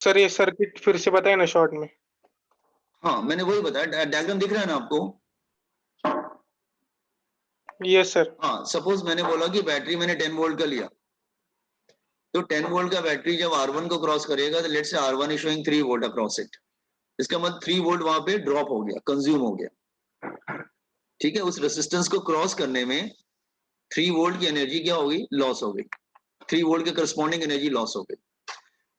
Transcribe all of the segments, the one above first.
Sir ये circuit फिर से बताए ना शॉर्ट में। हाँ मैंने वही बताया, डायग्राम दिख रहा है ना आपको? Yes sir. हाँ, सपोज मैंने बोला कि बैटरी मैंने 10 वोल्ट का लिया, तो 10 वोल्ट का बैटरी जब R1 को क्रॉस करेगा तो let's say R1 is showing 3 volt across it, इसका मतलब 3 वोल्ट वहां पे ड्रॉप हो गया, कंज्यूम हो गया। ठीक है, उस रेसिस्टेंस को क्रॉस करने में 3 वोल्ट की एनर्जी क्या होगी, लॉस हो गई, 3 वोल्ट के करस्पॉन्डिंग एनर्जी लॉस हो गई।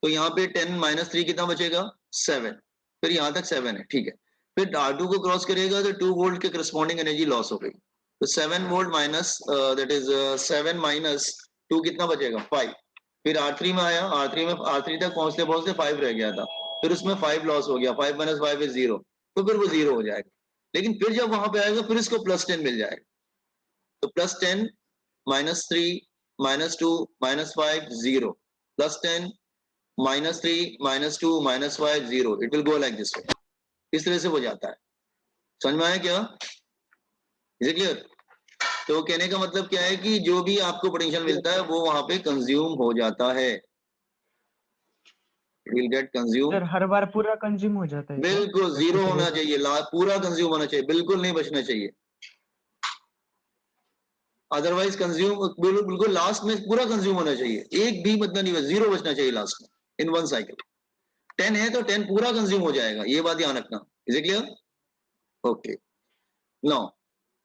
तो यहाँ पे 10 माइनस 3 कितना बचेगा, 7। फिर यहाँ तक 7 है, ठीक है। फिर R2 को क्रॉस करेगा तो 2 वोल्ट के करस्पॉन्डिंग एनर्जी लॉस हो गई, तो 7 volt minus that is 7 minus 2 कितना बचेगा, 5। फिर R3 में आया, R3 में R3 तक पहुंचते पहुंचते 5 रह गया था, फिर उसमें 5 लॉस हो गया, 5 माइनस 5 इज 0, तो फिर वो 0 हो जाएगा। लेकिन फिर जब वहां पे आएगा फिर इसको प्लस 10 मिल जाएगा, तो plus 10 minus 3 minus 2 minus 5 0, plus 10 minus 3 minus 2 minus 5 0, it will go like this वे। इस तरह से हो जाता है। समझ में आया क्या, इज इट क्लियर? तो कहने का मतलब क्या है कि जो भी आपको पोटेंशियल मिलता है वो वहां पे कंज्यूम हो जाता है, विल गेट कंज्यूम। सर हर बार पूरा कंज्यूम हो जाता है क्या? बिल्कुल या जीरो कुछ होना रेट? चाहिए, पूरा कंज्यूम होना चाहिए, बिल्कुल नहीं बचना चाहिए। अदरवाइज कंज्यूम बिल्कुल बिल्कुल लास्ट में पूरा कंज्यूम होना चाहिए, एक भी मतलब नहीं, जीरो बचना चाहिए लास्ट में इन वन साइकिल। 10 है तो 10 पूरा कंज्यूम हो जाएगा, ये बात ध्यान रखना। Is it clear? Okay, now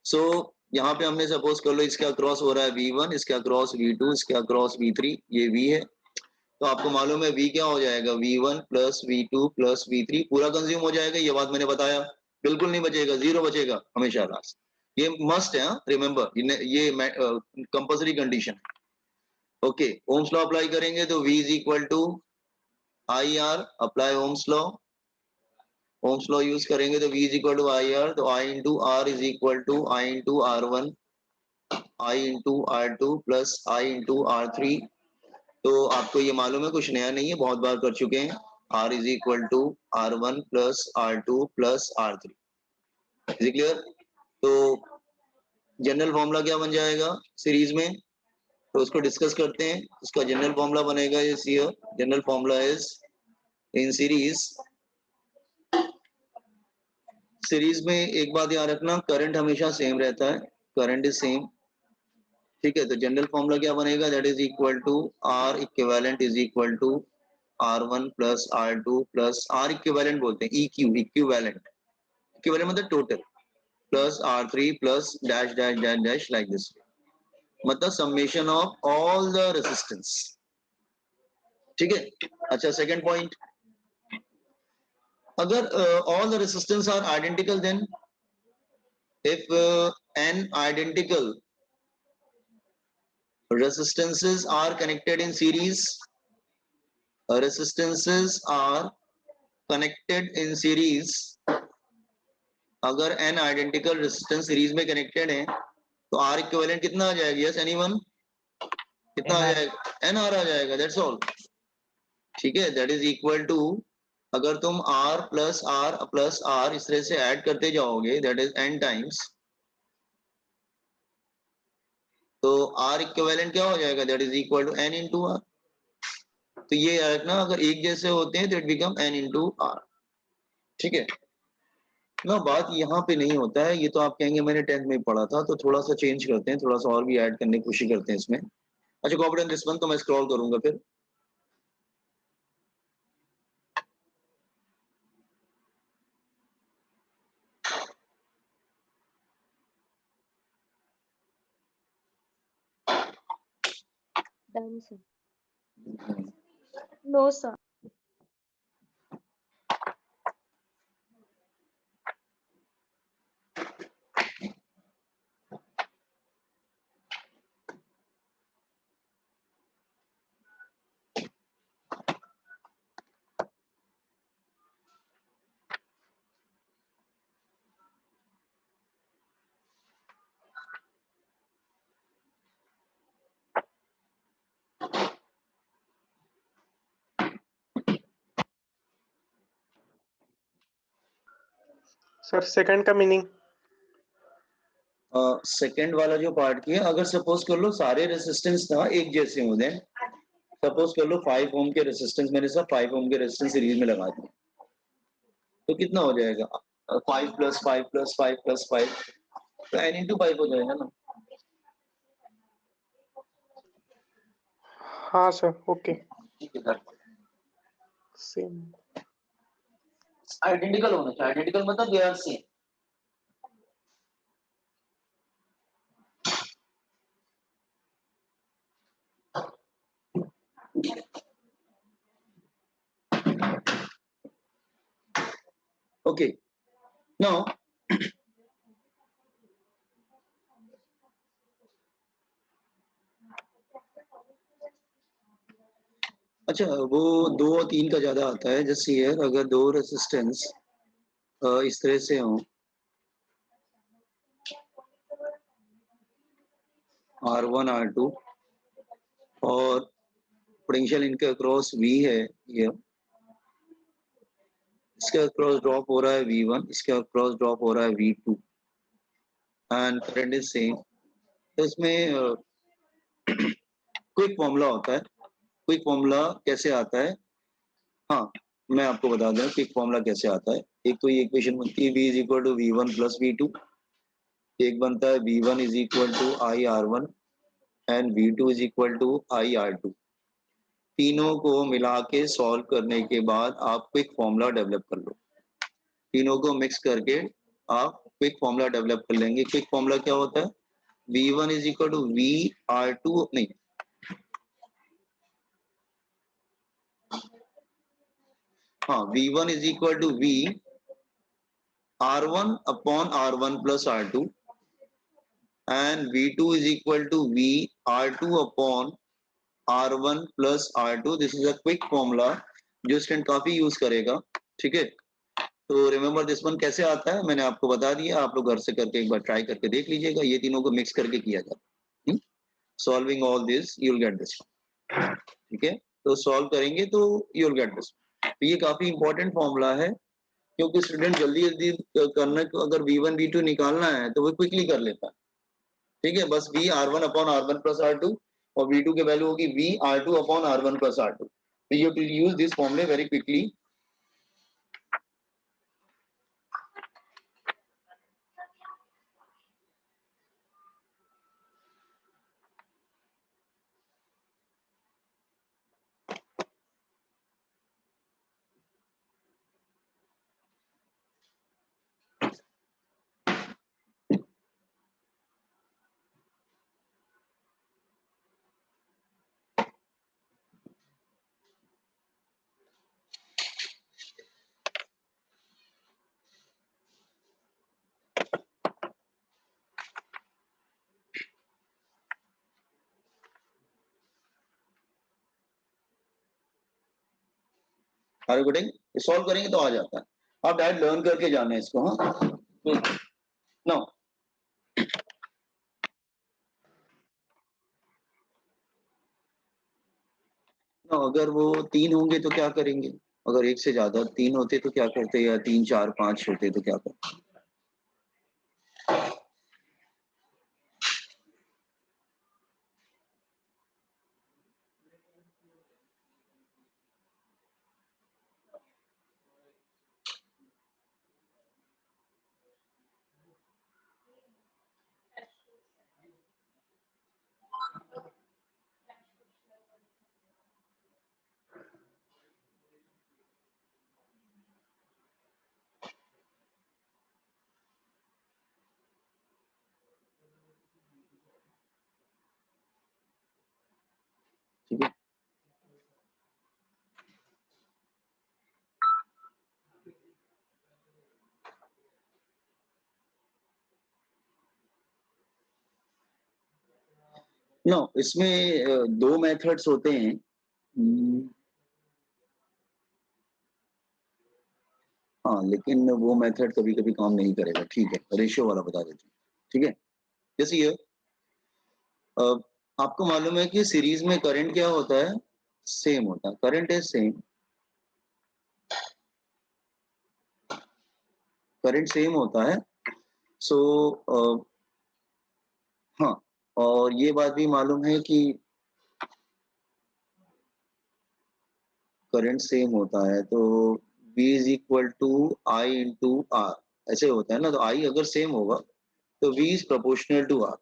so यहाँ पे हमने सपोज कर लो इसका क्रॉस हो रहा है V1, इसका क्रॉस V2, इसका क्रॉस V3, ये V है, तो आपको मालूम है V क्या हो जाएगा, V1 plus V2 plus V3 पूरा कंज्यूम हो जाएगा, ये बात मैंने बताया। बिल्कुल नहीं बचेगा, जीरो बचेगा हमेशा लास्ट, ये मस्ट है, रिमेंबर, ये कंपल्सरी कंडीशन है। ओके, ओम्स लॉ अप्लाई करेंगे तो V is equal to IR, apply Ohm's law. Ohm's law use करेंगे तो V is equal to IR, तो I into R is equal to I into R1 I into R2 plus I into R3। तो आपको ये मालूम है, कुछ नया नहीं है, बहुत बार कर चुके हैं। R is equal to R1 plus R2 plus R3। Is clear? तो जनरल फॉर्मूला क्या बन जाएगा सीरीज में, तो उसको डिस्कस करते हैं। उसका जनरल फॉर्मूला बनेगा इस here, general formula is in series. Series में एक बात याद रखना, करंट हमेशा सेम रहता है, करंट इज सेम। ठीक है, तो जनरल फॉर्मूला क्या बनेगा, that is equal to R equivalent is equal to R1 plus R2 plus R equivalent बोलते हैं, EQ इक्विवेलेंट, इक्विवेलेंट मतलब total, plus R3 plus dash dash dash dash like this, मतलब summation of all the resistance. ठीक है, अच्छा second point, अगर all the resistance are identical, then if n identical resistances are connected in series, resistances are connected in series, अगर n identical resistance series में connected है तो R equivalent कितना आ जाएगा, यस एनीवन, कितना आ जाएगा, NR आ जाएगा, दैट्स ऑल। ठीक है, दैट इज इक्वल टू, अगर तुम R प्लस R इस तरह से ऐड करते जाओगे, दैट इज n टाइम्स, तो R इक्विवेलेंट क्या हो जाएगा, that is equal to n into R। तो ये याद रखना, अगर एक जैसे होते हैं तो it become n into R। ठीक है ना, बात यहाँ पे नहीं होता है, ये तो आप कहेंगे मैंने 10th में पढ़ा था, तो थोड़ा सा चेंज करते हैं, थोड़ा सा और भी ऐड करने की कोशिश करते हैं इसमें। अच्छा, कॉपी दिस वन तो मैं स्क्रॉल करूंगा फिर। Done, sir. No, sir. Sir second का मीनिंग। सेकंड वाला जो पार्ट किया, अगर सपोज कर लो सारे रेजिस्टेंस ना एक जैसे हो जाए, सपोज कर लो 5 ओम के रेजिस्टेंस मैंने सब 5 ओम के रेजिस्टेंस सीरीज में लगा दिए, तो कितना हो जाएगा 5 प्लस 5 प्लस 5 प्लस 5, तो n इंटू 5 हो जाएगा ना। हाँ सर, ओके, ठीक है, सेम। आइडेंटिकल होना चाहिए, आइडेंटिकल मतलब they are same. Okay, now अच्छा वो 2 और 3 का ज्यादा आता है। जैसे हियर अगर दो रेजिस्टेंस इस तरह से हो, R1 R2 और पोटेंशियल इनके अक्रॉस V है, ये इसके अक्रॉस ड्रॉप हो रहा है V1, इसके अक्रॉस ड्रॉप हो रहा है V2 and current is same. तो इसमें क्विक फॉर्मूला होता है। क्विक फॉर्मूला कैसे आता है, हाँ मैं आपको बता दूं क्विक फॉर्मूला कैसे आता है। एक तो ये इक्वेशन बनती है V is equal to V1 plus V2, एक बनता है V1 is equal to IR1 and V2 is equal to IR2। तीनों को मिला के सॉल्व करने के बाद आप क्विक फॉर्मूला डेवलप कर लो। तीनों को मिक्स करके आप क्विक फॉर्मूला डेवलप कर लेंगे। क्विक फॉर्मूला क्या होता है, V1 is equal to VR2 नहीं, हाँ V1 is equal to V R1 upon R1 plus R2 and V2 is equal to V R2 upon R1 plus R2। This is a quick formula जो student काफी use करेगा, ठीक है। तो remember this one कैसे आता है मैंने आपको बता दिया, आप लोग घर से करके एक बार ट्राई करके देख लीजिएगा। ये तीनों को मिक्स करके किया जाता है। Solving all this you will get this, ठीक है। तो सॉल्व करेंगे तो यू विल गेट दिस। तो ये काफी इंपॉर्टेंट फॉर्मूला है, क्योंकि स्टूडेंट जल्दी जल्दी करने को अगर V1 V2 निकालना है तो वो क्विकली कर लेता है, ठीक है। बस V R1 upon R1 plus R2 और V2 की वैल्यू होगी V R2 upon R1 plus R2। तो यू टू यूज दिस फॉर्मूले very quickly. Are you getting? Solve करेंगे तो आ जाता है, आप डायरेक्ट लर्न करके जाना है इसको। हाँ नाउ अगर वो 3 होंगे तो क्या करेंगे, अगर एक से ज्यादा 3 होते तो क्या करते, या 3 4 5 होते तो क्या करते। ठीक है, नो इसमें दो मेथड्स होते हैं। हाँ लेकिन वो मेथड कभी कभी काम नहीं करेगा, ठीक है रेशियो वाला बता देते हैं, ठीक है। जैसे ये आपको मालूम है कि सीरीज में करंट क्या होता है, सेम होता है, current is same, current same होता है। सो हाँ और ये बात भी मालूम है कि करंट सेम होता है तो V is equal to I into R, ऐसे होता है ना। तो I अगर सेम होगा तो V is proportional to R,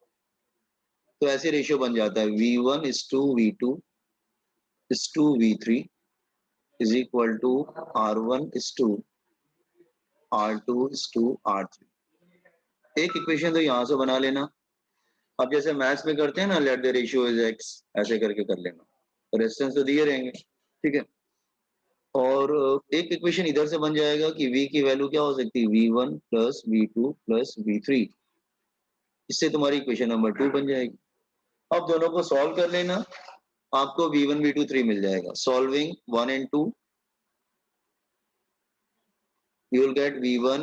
तो ऐसे रेशियो बन जाता है V1 is to V2 is to V3 is equal to R1 is to R2 is to R3। एक इक्वेशन तो यहाँ से बना लेना। अब जैसे मैथ्स में करते हैं ना, late the ratio is x, ऐसे करके कर लेना, तो रेजिस्टेंस तो दिए रहेंगे, ठीक है। और एक इक्वेशन इधर से बन जाएगा कि V की वैल्यू क्या हो सकती है, V1 plus V2 plus V3, इससे तुम्हारी इक्वेशन नंबर 2 बन जाएगी। अब दोनों को सॉल्व कर लेना, आपको V1 V2 3 मिल जाएगा। Solving 1 and 2 you will get V1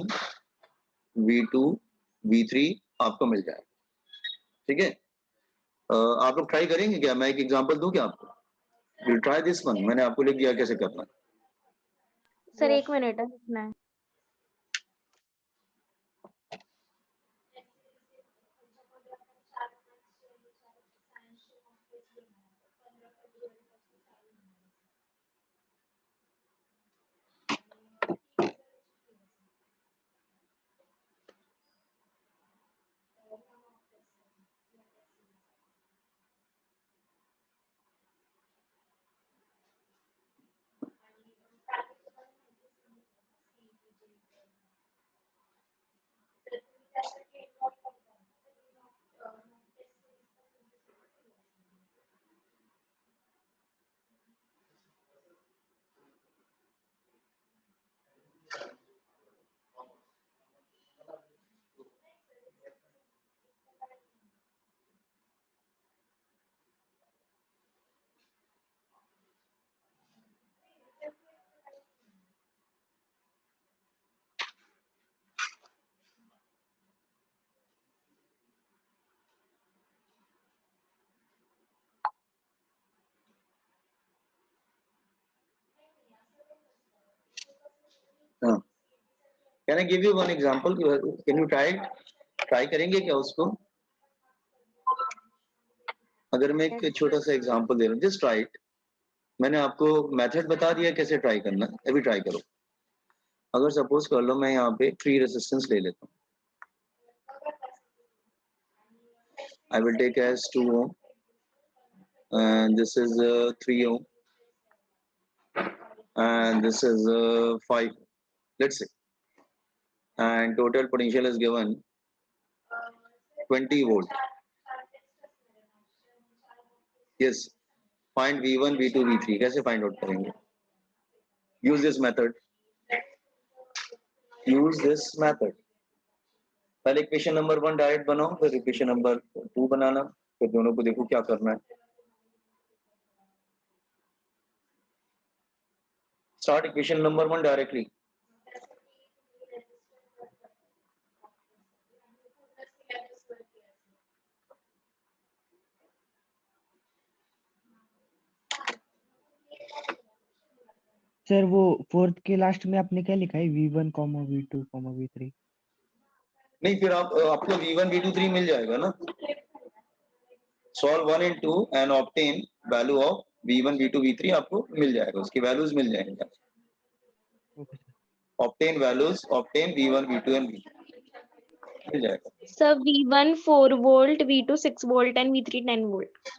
V2 V3 आपको मिल जाएगा, ठीक है। आप लोग ट्राई करेंगे क्या? मैं एक एग्जांपल दूं क्या आपको? विल ट्राई दिस वन, मैंने आपको लिख दिया कैसे करना है। सर 1 मिनट है, लिखना है। हाँ, can I give you one example, can you try करेंगे क्या उसको? अगर मैं एक छोटा सा एग्जांपल दे रहा हूँ, जस्ट ट्राई इट। मैंने आपको मेथड बता दिया कैसे ट्राई करना, अभी ट्राई करो। अगर सपोज कर लो मैं यहाँ पे 3 रेजिस्टेंस ले लेता हूँ, I will take as 2 ohm and this is 3 ohm and this is 5, let's say, and total potential is given 20 volt. Yes, find V1 V2 V3, कैसे फाइंड आउट करेंगे? Use this method, use this method. पहले equation number 1 direct बनाओ, फिर equation number 2 बनाना, फिर दोनों को देखो क्या करना है। Start equation number 1 directly. Sir वो फोर्थ के लास्ट में आपने क्या लिखा है, V1, V2, V3? नहीं, फिर आपको V1 V2 3 मिल जाएगा ना। Solve 1 and 2 and obtain value of V1 V2 V3, आपको मिल जाएगा, उसकी वैल्यूज मिल जाएंगे। Okay sir. Obtain values, obtain V1 V2 and V3 मिल जाएगा। Sir V1 4 volt, V2 6 volt and V3 10 volt.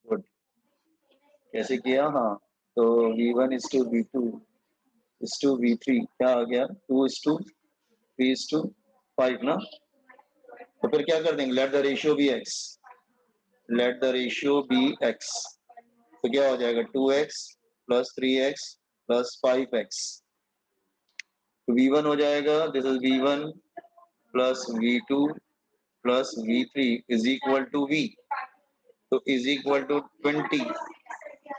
Good, कैसे किया? हाँ, तो V1 is to V2 is to V3 क्या आ गया, 2 is to 3 is to 5 ना। तो फिर क्या कर देंगे, let the ratio be x, let the ratio be x, तो क्या हो जाएगा 2x plus 3x plus 5x, तो V1 हो जाएगा, this is V1 plus V2 plus V3 is equal to V, तो इज इक्वल टू 20,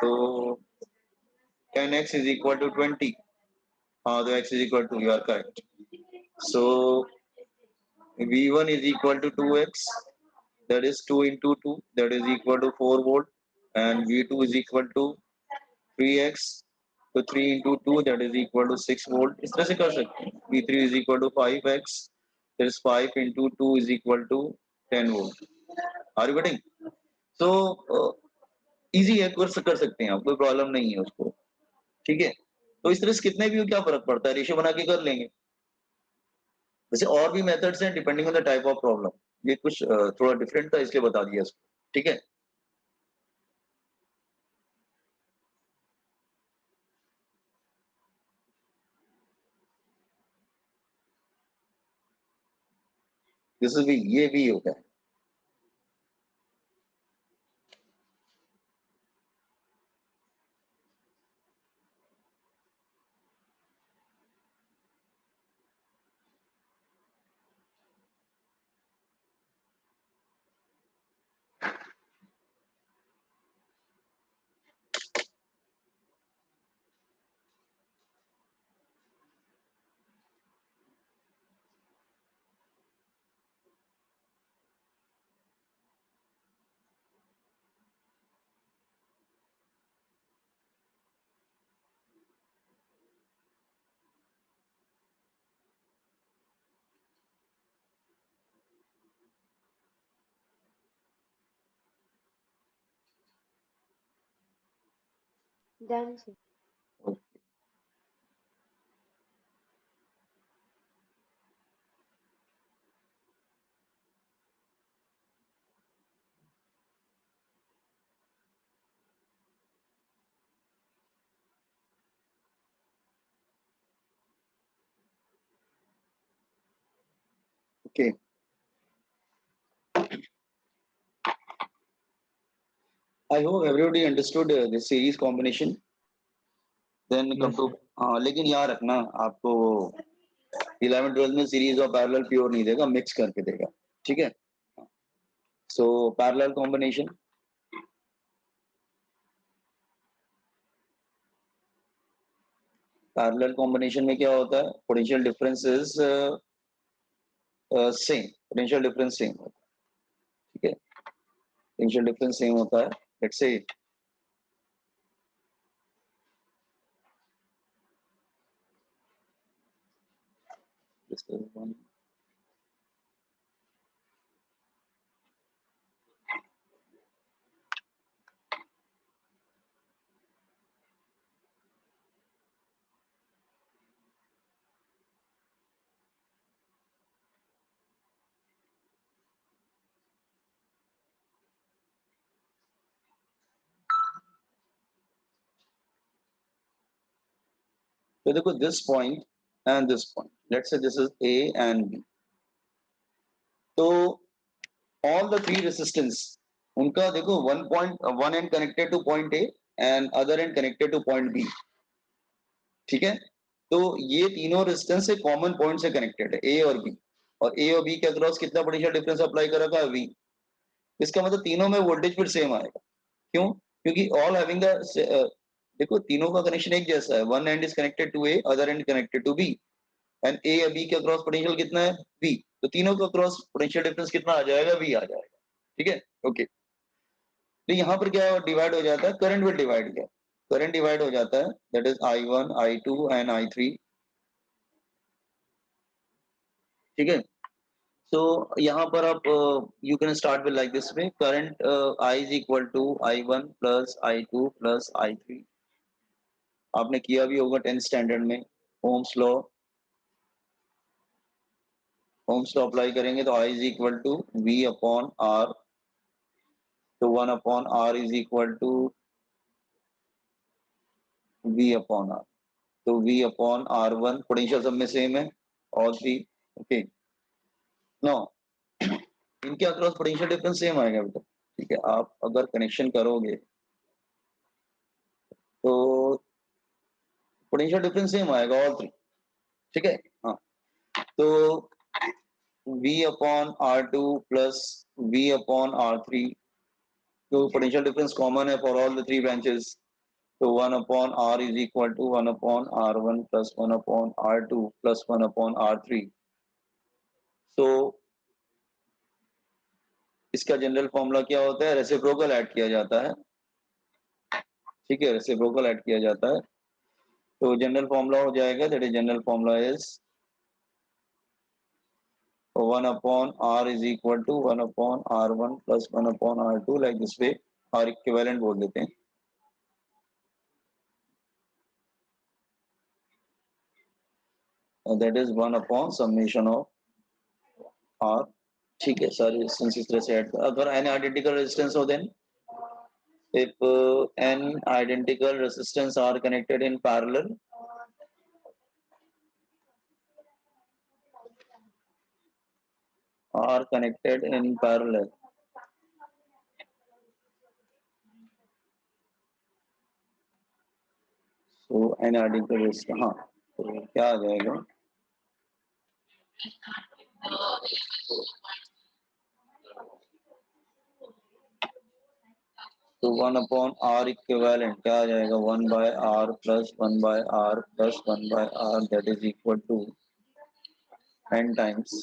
तो 10x इज इक्वल टू 20। हाँ, तो x is equal to, you are correct. So V1 is equal to 2x, that is 2 into 2, that is equal to 4 volt, and V2 is equal to 3x, so 3 into 2, that is equal to 6 volt। इस तरह से कर सकते हैं। V3 is equal to 5x, that is 5 into 2 is equal to 10 volt। Are you getting? So easy है, कर सकते हैं आप, कोई प्रॉब्लम नहीं है उसको, ठीक है। तो इस तरह से कितने भी हो क्या फर्क पड़ता है, रेशियो बना के कर लेंगे। वैसे और भी मेथड्स हैं depending on the type of problem, ये कुछ थोड़ा डिफरेंट था इसलिए बता दिया इसको, ठीक है। दिस इज भी, ये भी होता है। Done, sir. Okay, I hope everybody understood this series combination. Then come Yes, two, sir. हाँ लेकिन याद रखना आपको 11th 12th में सीरीज और पैरेलल प्योर नहीं देगा, मिक्स करके देगा, ठीक है। So parallel combination, parallel combination में क्या होता है, potential difference is same, potential difference same होता है, ठीक है। पोटेंशियल डिफरेंस सेम होता है, let's say this is one. तो देखो this point and this point, let's say this is A and B, तो ऑल द थ्री रेसिस्टेंस उनका देखो one point, one end connected to point A and other end connected to point B, ठीक है। तो ये तीनों resistance से common point से कनेक्टेड है, ए और बी, और ए और बी के अक्रॉस कितना पोटेंशियल डिफरेंस अप्लाई कर रखा है, वी। इसका मतलब तीनों में वोल्टेज फिर सेम आएगा, क्यों, क्योंकि ऑल हैविंग द, देखो तीनों का कनेक्शन एक जैसा है, one end is connected to A, other end connected to B, and A या बी के अक्रॉस पोटेंशियल कितना है, वी। तो तीनों के अक्रॉस पोटेंशियल डिफरेंस कितना आ जाएगा, वी आ जाएगा, ठीक है। ओके, तो यहाँ पर क्या डिवाइड हो जाता है, करंट विल डिवाइड, क्या करंट डिवाइड हो जाता है, that is I1 I2 and I3, ठीक है। सो यहाँ पर आप you can start with like this way, current I is equal to I1 plus I2 plus I3, आपने किया भी होगा 10th स्टैंडर्ड में, Ohm's law, Ohm's law apply करेंगे तो I is equal to V upon R, तो 1 upon R is equal to V upon R, तो V upon R1, potential सब में सेम है, और थ्री, ओके। नो इनके अक्रॉस पोटेंशियल डिफरेंस सेम आएगा बेटा, ठीक है। आप अगर कनेक्शन करोगे तो पोटेंशियल डिफरेंस सेम आएगा ऑल थ्री, ठीक है। हाँ, तो V upon R2 plus V upon R3, तो पोटेंशियल डिफरेंस कॉमन है for all the three branches, तो 1 upon R is equal to 1 upon R1 plus 1 upon R2 plus 1 upon R3। So इसका general formula क्या होता है, reciprocal add किया जाता है, ठीक है, रेसिप्रोकल ऐड किया जाता है, तो जनरल फॉर्मूला हो जाएगा, that is general formula is 1 upon R is equal to 1 upon R1 plus 1 upon R2, like this way R equivalent बोल देते हैं। That is 1 upon summation of R. ठीक है, सारे रेजिस्टेंस इस तरह से ऐड, अगर n आइडेंटिकल रेजिस्टेंस हो then if n identical resistance are connected in parallel, so n identical resistance, हाँ तो क्या आ जाएगा, तो 1 अपॉन आर इक्विवेलेंट क्या आ जाएगा, 1 by R plus 1 by R plus 1 by R, that is equal to n times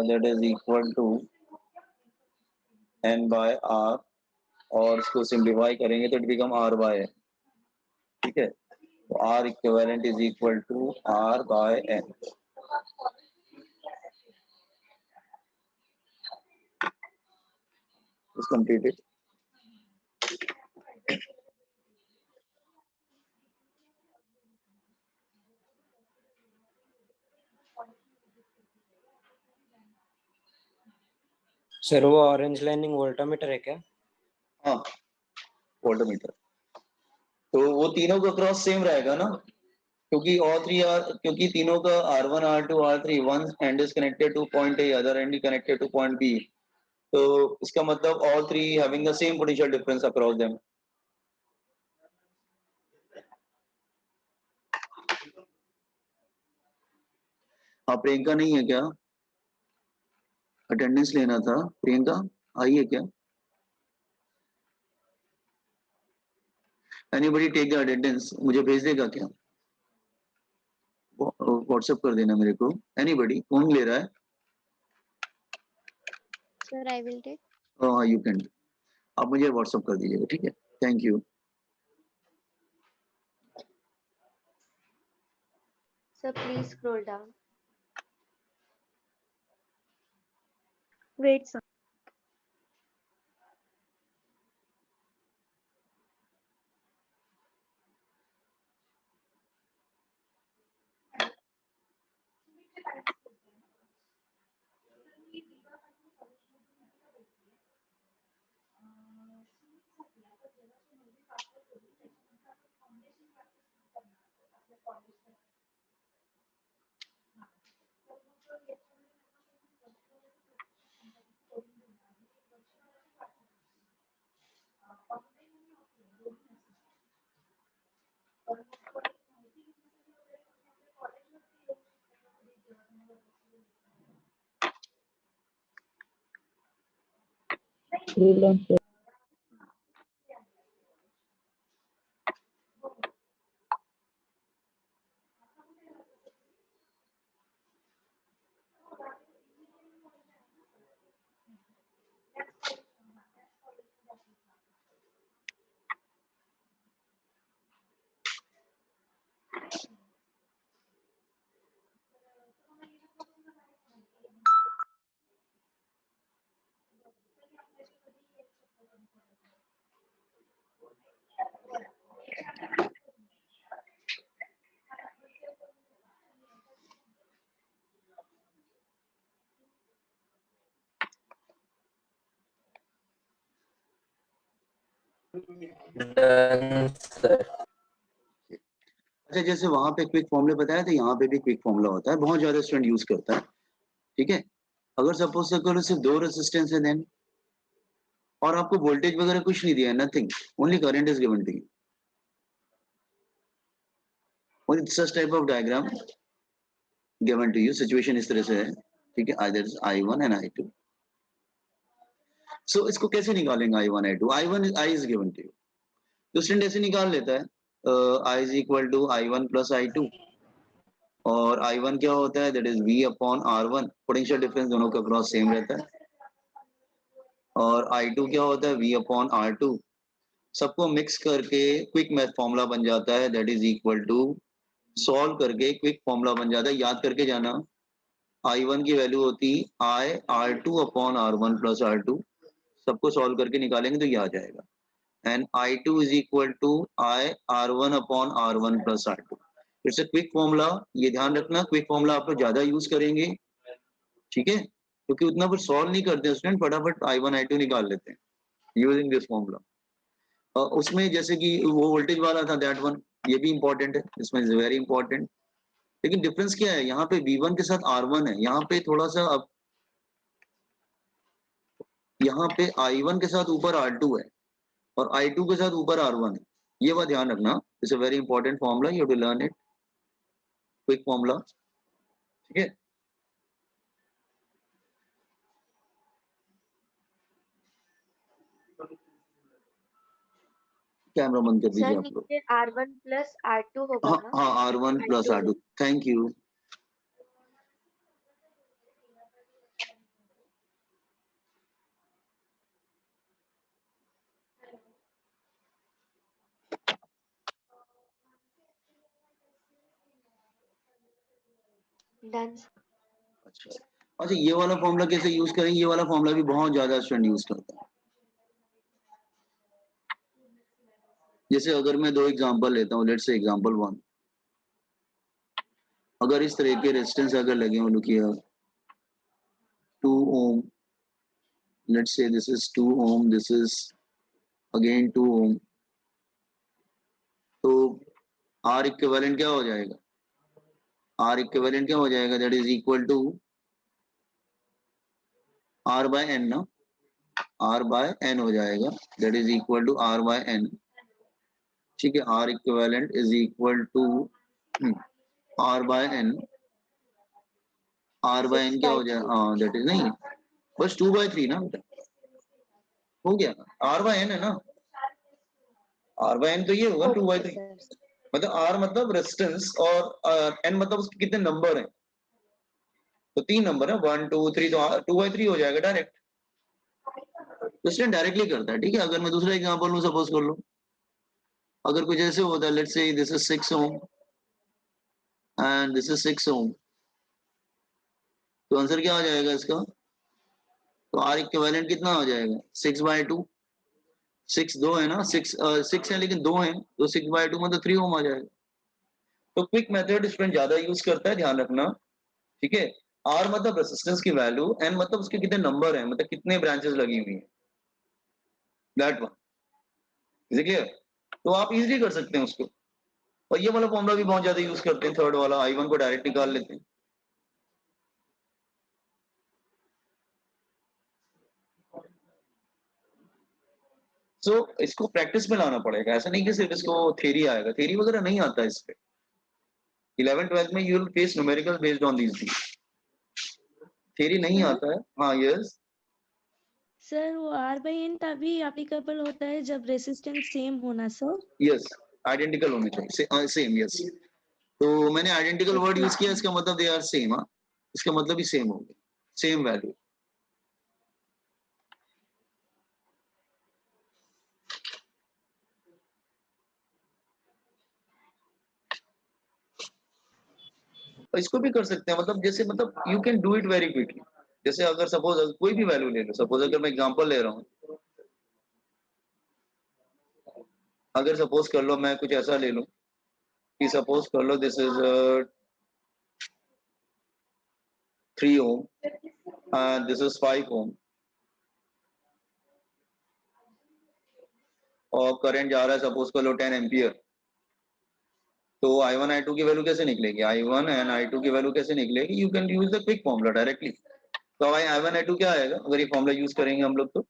that is equal to n by R, और इसको सिंप्लीफाई करेंगे तो it become r by n। ठीक है, तो r equivalent is equal to r by n। is completed। Sir वो orange lining voltmeter है क्या? हाँ, वोल्टमीटर, तो वो तीनों का क्रॉस सेम रहेगा ना, क्योंकि all three are, क्योंकि तीनों का R1 R2 R3 one end is connected to point A, other end is connected to point B, तो इसका मतलब all three having the same potential difference across them। हाँ, प्रियंका नहीं है क्या, अटेंडेंस लेना था, प्रियंका आई है क्या? एनीबडी टेक द अटेंडेंस, मुझे भेज देगा क्या, व्हाट्सएप कर देना मेरे को। एनीबडी, कौन ले रहा है? Sir, I will take. हाँ, यू कैन, आप मुझे व्हाट्सएप कर दीजिएगा, ठीक है, thank you. Sir, please scroll down. Wait, sir. अच्छा, जैसे वहां पे क्विक फॉर्मूला बताया था, यहाँ पे भी क्विक फॉर्मूला होता है, बहुत ज्यादा स्टूडेंट यूज करता है। ठीक है, अगर सपोज करो सिर्फ 2 रेजिस्टेंस है देन, और आपको वोल्टेज वगैरह कुछ नहीं दिया है, nothing, only current is given to you, और it's such type of diagram given to you, situation इस तरह से है। ठीक है, आइदर I1 एंड I2। सो इसको कैसे निकालेंगे I1 I2? I1 I is given to you, तो स्टूडेंट ऐसे निकाल लेता है, I is equal to I1 plus I2, और I1 क्या होता है, that is V upon R1, potential difference दोनों का क्रॉस सेम रहता है, और I2 क्या होता है, V अपॉन R2, सबको मिक्स करके क्विक मैथ फॉर्मूला बन जाता है, that is equal to, solve करके क्विक फॉर्मूला बन जाता है, याद करके जाना, I1 की वैल्यू होती I R2 upon R1 plus R2, सबको सॉल्व करके निकालेंगे तो ये आ जाएगा, and I2 is equal to I R1 upon R1 plus R2। It's a quick formula, ये ध्यान रखना क्विक फॉर्मूला आप लोग ज्यादा यूज करेंगे, ठीक है, क्योंकि उतना फिर सॉल्व नहीं करते हैं स्टूडेंट, फटाफट I1 I2 निकाल लेते हैं यूजिंग दिस फॉर्मूला। उसमें जैसे कि वो वोल्टेज वाला था दैट वन, ये भी इंपॉर्टेंट है, इसमें इज वेरी इंपॉर्टेंट। लेकिन डिफरेंस क्या है, यहाँ पे V1 के साथ R1 है, यहाँ पे थोड़ा सा अब यहाँ पे I1 के साथ ऊपर R2 है और I2 के साथ ऊपर R1 है, ये बात ध्यान रखना। It's a very important formula, you have to learn it, quick formula, ठीक है। कैमरा बंद कर दीजिए सर आप लोग। नीचे R1 प्लस R2 होगा हाँ ना? हाँ, R1 plus R2 R2, thank you. Done. अच्छा, ये वाला फॉर्मूला कैसे यूज करेंगे, ये वाला फॉर्मूला भी बहुत ज्यादा स्टूडेंट यूज करता है। जैसे अगर मैं दो एग्जांपल लेता हूँ, लेट्स से एग्जांपल 1, अगर इस तरह के रेजिस्टेंस अगर लगे हो, look here 2 ohm, let's say this is 2 ohm, this is again 2 ohm, तो R इक्विवेलेंट क्या हो जाएगा, R इक्विवेलेंट क्या हो जाएगा, that is equal to R by n ना, R बाय एन हो जाएगा, that is equal to R by n, ठीक है। R equivalent is equal to R by n, R by n क्या हो जाएगा, दैट इज नहीं, बस 2/3 ना बेटा, हो गया, R बाय एन है ना, R बाय एन तो ये होगा 2/3, मतलब R मतलब रेजिस्टेंस और N मतलब उसके कितने नंबर हैं, तो 3 नंबर है, 1 2 3, तो 2/3 हो जाएगा डायरेक्ट, तो स्टूडेंट डायरेक्टली करता है, ठीक है। अगर मैं दूसरा एग्जांपल लूं, सपोज कर लो, अगर कुछ ऐसे होता है, let's say this is 6 ohm and this is 6 ohm, तो आंसर क्या आ जाएगा इसका, तो R इक्विवेलेंट कितना हो जाएगा, 6/2, 6 दो है ना, 6 है लेकिन 2 है, तो 6/2 मतलब 3 ohm आ जाएगा। तो क्विक मेथड स्टूडेंट ज्यादा यूज करता है, ध्यान रखना, ठीक है। R मतलब रेजिस्टेंस की वैल्यू, N मतलब उसके कितने नंबर हैं, मतलब कितने ब्रांचेस लगी हुई हैं, that one, is it clear. तो आप इजीली कर सकते हैं उसको, और ये वाला फॉर्मूला भी बहुत ज्यादा यूज करते हैं, थर्ड वाला I1 को डायरेक्ट निकाल लेते हैं। सो इसको प्रैक्टिस में लाना पड़ेगा, ऐसा नहीं कि सिर्फ इसको थ्योरी आएगा, थ्योरी वगैरह नहीं आता इस पे। 11th 12th में you will face numerical based on these things, theory नहीं आता है। हाँ यस, सर वो R बाई एन तभी एप्लीकेबल होता है जब रेसिस्टेंस सेम होना सर। यस, आइडेंटिकल होने चाहिए, सेम, यस। तो मैंने आइडेंटिकल वर्ड यूज किया, इसका मतलब दे आर सेम, हाँ, इसका मतलब ही सेम हो गया, सेम वैल्यू। इसको भी कर सकते हैं, मतलब जैसे, मतलब you can do it very quickly. जैसे अगर सपोज कोई भी वैल्यू ले लो, सपोज अगर मैं एग्जांपल ले रहा हूँ, अगर सपोज कर लो मैं कुछ ऐसा ले लूं कि सपोज कर लो this is 3 ohm and this is 5 ohm, और करंट जा रहा है सपोज कर लो 10 एम्पियर, तो I1 I2 की वैल्यू कैसे निकलेगी, I1 एंड I2 की वैल्यू कैसे निकलेगी, you can use the quick formula directly. तो I1 I2 क्या आएगा, अगर ये फॉर्मूला यूज करेंगे हम लोग, तो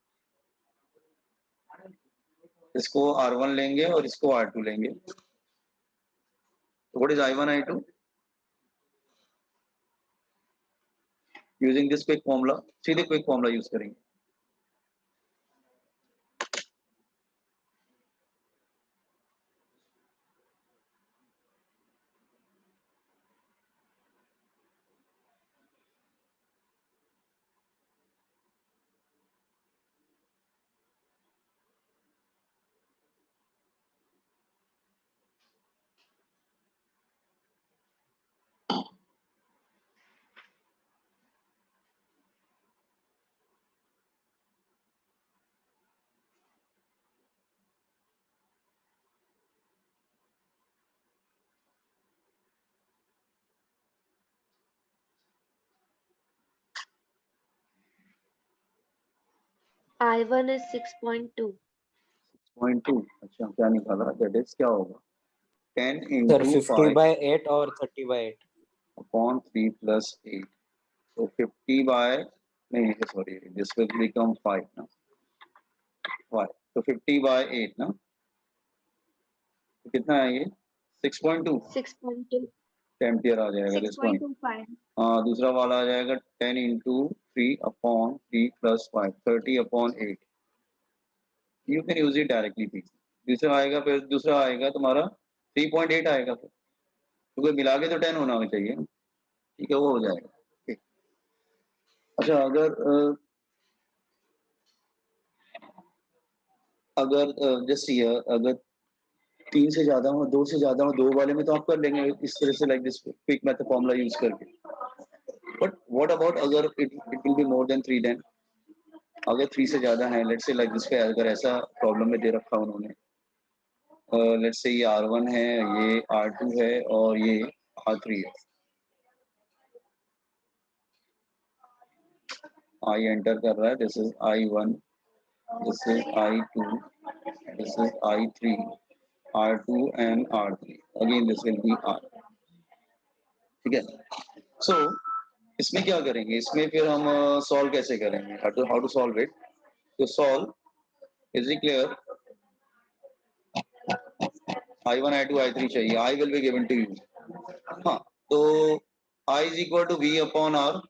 इसको R1 लेंगे और इसको R2 लेंगे, तो what is I1 I2 using this quick formula, सीधे क्विक फॉर्मूला यूज करेंगे। I1 is 6.2. 0.2, अच्छा क्या निकाला, दैट इज क्या होगा 10 सर into 50 5 by 8 और 30 by 8. upon 3 plus 8, so 50 by, नहीं sorry, this will become 5 ना, 5, so 50 by 8 ना, तो कितना है ये 6.2 6.2. एम्पियर आ जाएगा दिस पॉइंट। 6.25. हाँ, दूसरा वाला आ जाएगा 10 into 3 upon 3 plus 5, 30 upon 8, you can use it directly please। दूसरा आएगा, फिर दूसरा आएगा तुम्हारा 3.8 आएगा, फिर क्योंकि मिला के तो 10 होना चाहिए, ठीक है, वो हो जाएगा। ठीक। अच्छा, अगर जस्ट ये अगर 3 से ज्यादा हो, 2 से ज्यादा हो, 2 वाले में तो आप कर लेंगे इस तरह से, like this quick method formula use करके। बट व्हाट अबाउट अगर it will be more than 3, then अगर 3 से ज्यादा है, लेट्स से लाइक दिस पे, अगर ऐसा प्रॉब्लम में दे रखा उन्होंने, लेट्स से ये R1 है, ये R2 है और ये R3 है, I एंटर कर रहा है, this is I1, this is I2, this is I3, R2 and R3, again this will be R, ठीक है। So इसमें क्या करेंगे, इसमें फिर हम सॉल्व कैसे करेंगे, हाउ टू सॉल्व इट, तो solve is it clear, I1 I2 I3 चाहिए, I will be given to you, हाँ, तो I is equal to V upon R,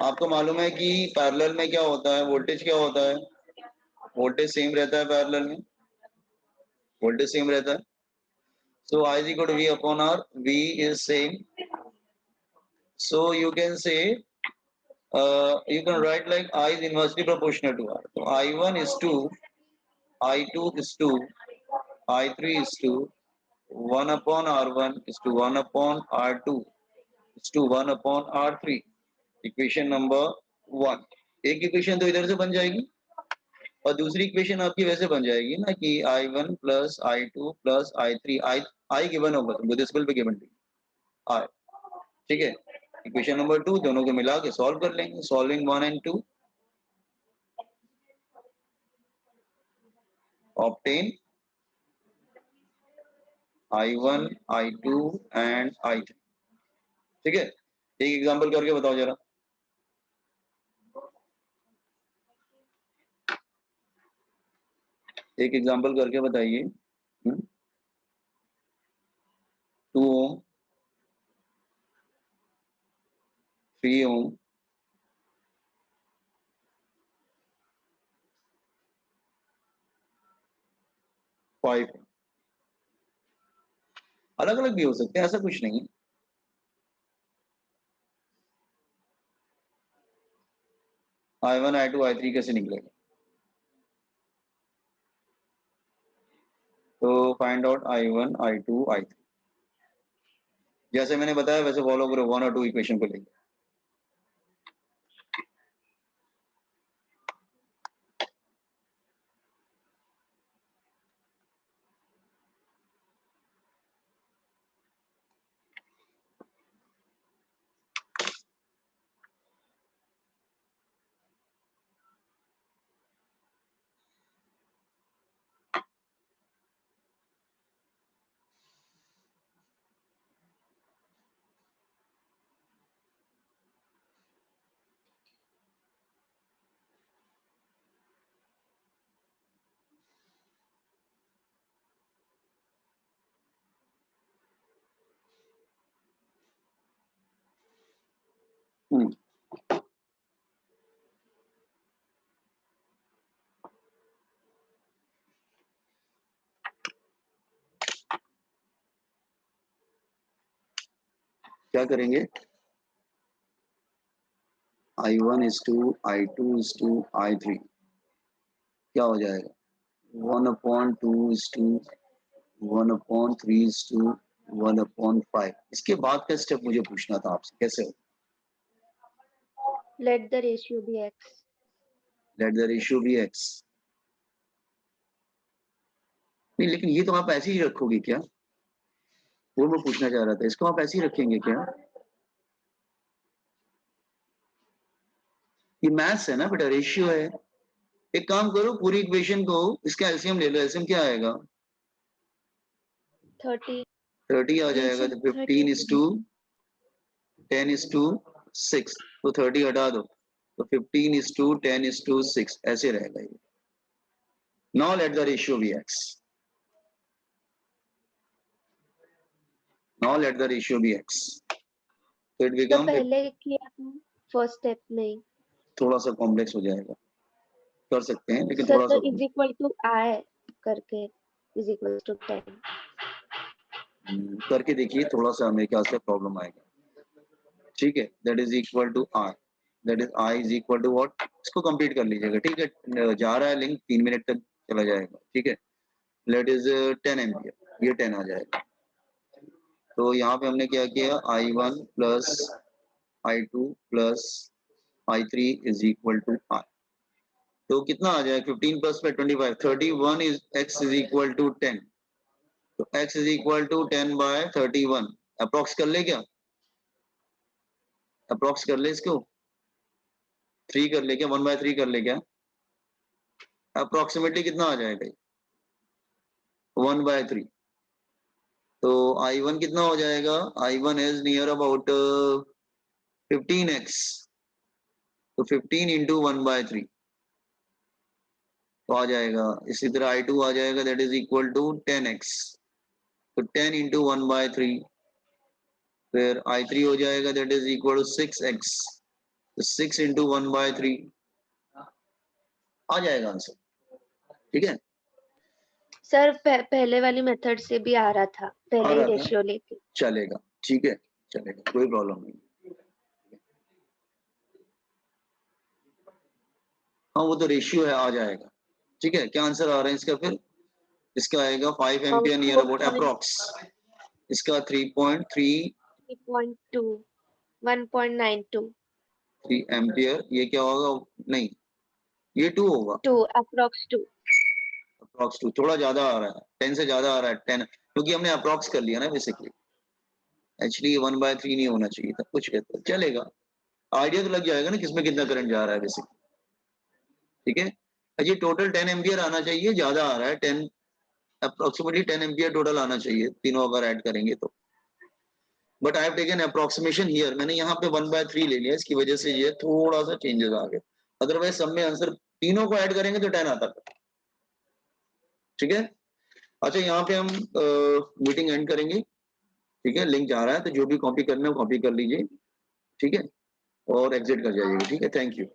आपको मालूम है कि पैरेलल में क्या होता है, वोल्टेज क्या होता है, वोल्टेज सेम रहता है पैरेलल में, वोल्टेज सेम रहता है, so I is equal to V upon R, V is same, so you can say you can write like I is inversely proportional to R, so I1 is 2, I2 is 2, I3 is 2, 1 upon R1 is to 1 upon R2 is to 1 upon R3, equation number 1। एक equation तो इधर से बन जाएगी और दूसरी equation आपकी वैसे बन जाएगी ना कि I1 plus I2 plus I3, I given होगा तुमको, this will be given to I, ठीक है। इक्वेशन नंबर 2 दोनों को मिला के सॉल्व कर लेंगे, solving 1 and 2 obtain I1 I2 and I3, ठीक है। एक एग्जांपल करके बताओ जरा, एक एग्जांपल करके बताइए। 2 ohm, 3 ohm, 5, अलग अलग भी हो सकते हैं, ऐसा कुछ नहीं है। I1 I2 I3 कैसे निकलेगा, तो find out I1 I2 I3, जैसे मैंने बताया वैसे फॉलो करो 1 और 2 इक्वेशन को लेकर। क्या करेंगे, I1 is to I2 is to I3, क्या हो जाएगा 1 upon 2 is to 1 upon 3 is to 1 upon 5। इसके बाद का स्टेप मुझे पूछना था आपसे, कैसे हो, Let the ratio be x. Let the ratio be x, नहीं लेकिन ये तो आप ऐसे ही रखोगे क्या, वो मैं पूछना चाह रहा था, इसको आप ऐसे ही रखेंगे क्या, ये मैथ्स है ना बेटा, रेशियो है, एक काम करो, पूरी इक्वेशन को इसका एलसीएम ले लो। एलसीएम क्या आएगा? 30. 30 आ Yes, जाएगा, sir, तो 15 is to 10 is to 6, तो 30 हटा दो, तो 15 is to 10 is to 6 ऐसे रहेगा ये। Now let the ratio be x. Now let the ratio be x. So it तो become पहले किया था फर्स्ट स्टेप में थोड़ा सा कॉम्प्लेक्स हो जाएगा, कर सकते हैं लेकिन सर, थोड़ा सा तो इज इक्वल टू आई करके इज इक्वल टू 10. करके देखिए, थोड़ा सा मेरे ख्याल से प्रॉब्लम आएगा। ठीक है, that is equal to I, that is I is equal to what, इसको कंप्लीट कर लीजिएगा। ठीक है, जा रहा है लिंक, 3 मिनट तक चला जाएगा। ठीक है, लेट इज 10 एम्पियर, ये 10 आ जाएगा। तो यहाँ पे हमने क्या किया, I1 plus I2 plus I3 is equal to I। तो कितना आ जाएगा, 15 plus 25, 31 is x is equal to 10। तो x is equal to 10 by 31। Approx कर ले क्या, अप्रॉक्स कर ले इसको, 3 कर ले क्या, 1/3 कर ले क्या, अप्रोक्सीमेटली कितना आ जाएगा, 1/3। तो I1 कितना हो जाएगा, I1 is near about 15x, तो 15 इंटू 1/3 तो आ जाएगा। इसी तरह I2 आ जाएगा, that is equal to 10x, तो 10 इंटू 1/3, फिर I3 हो जाएगा, that is equal to 6x, तो 6 इंटू 1/3 आ जाएगा आंसर। ठीक है, सर पहले वाली मेथड से भी आ रहा था, आ पहले ही रहा था, रेशियो लेके। चलेगा, ठीक है चलेगा, कोई प्रॉब्लम नहीं। हाँ वो तो रेशियो है, आ जाएगा। ठीक है, क्या आंसर आ रहा है इसका, फिर इसका आएगा 5 एम्पियर नियर अबाउट अप्रॉक्स, इसका 3.3 3.2 1.92 3 एम्पियर, ये क्या होगा, नहीं ये 2 होगा, 2 अप्रॉक्स 2. अप्रॉक्स 2, थोड़ा ज्यादा आ रहा है, 10 से ज्यादा आ रहा है, 10 क्योंकि हमने अप्रॉक्स कर लिया ना बेसिकली। एक्चुअली 1/3 नहीं होना चाहिए था, कुछ कहते चलेगा, आइडिया तो लग जाएगा ना किसमें कितना करंट जा रहा है बेसिकली। ठीक है, ये टोटल 10 एम्पियर आना चाहिए, ज्यादा आ रहा है, 10 अप्रोक्सीमेटली 10 एम्पियर टोटल आना चाहिए, तीनों अगर ऐड करेंगे तो। But I have taken approximation here, मैंने यहाँ पे 1/3 ले लिया, इसकी वजह से ये थोड़ा सा चेंजेस आ गए, अदरवाइज सब में आंसर तीनों को ऐड करेंगे तो 10 आता है। ठीक है, अच्छा यहाँ पे हम मीटिंग एंड करेंगे। ठीक है, लिंक जा रहा है, तो जो भी कॉपी करना है वो कॉपी कर लीजिए। ठीक है, और एग्जिट कर जाइएगा। ठीक है, थैंक यू।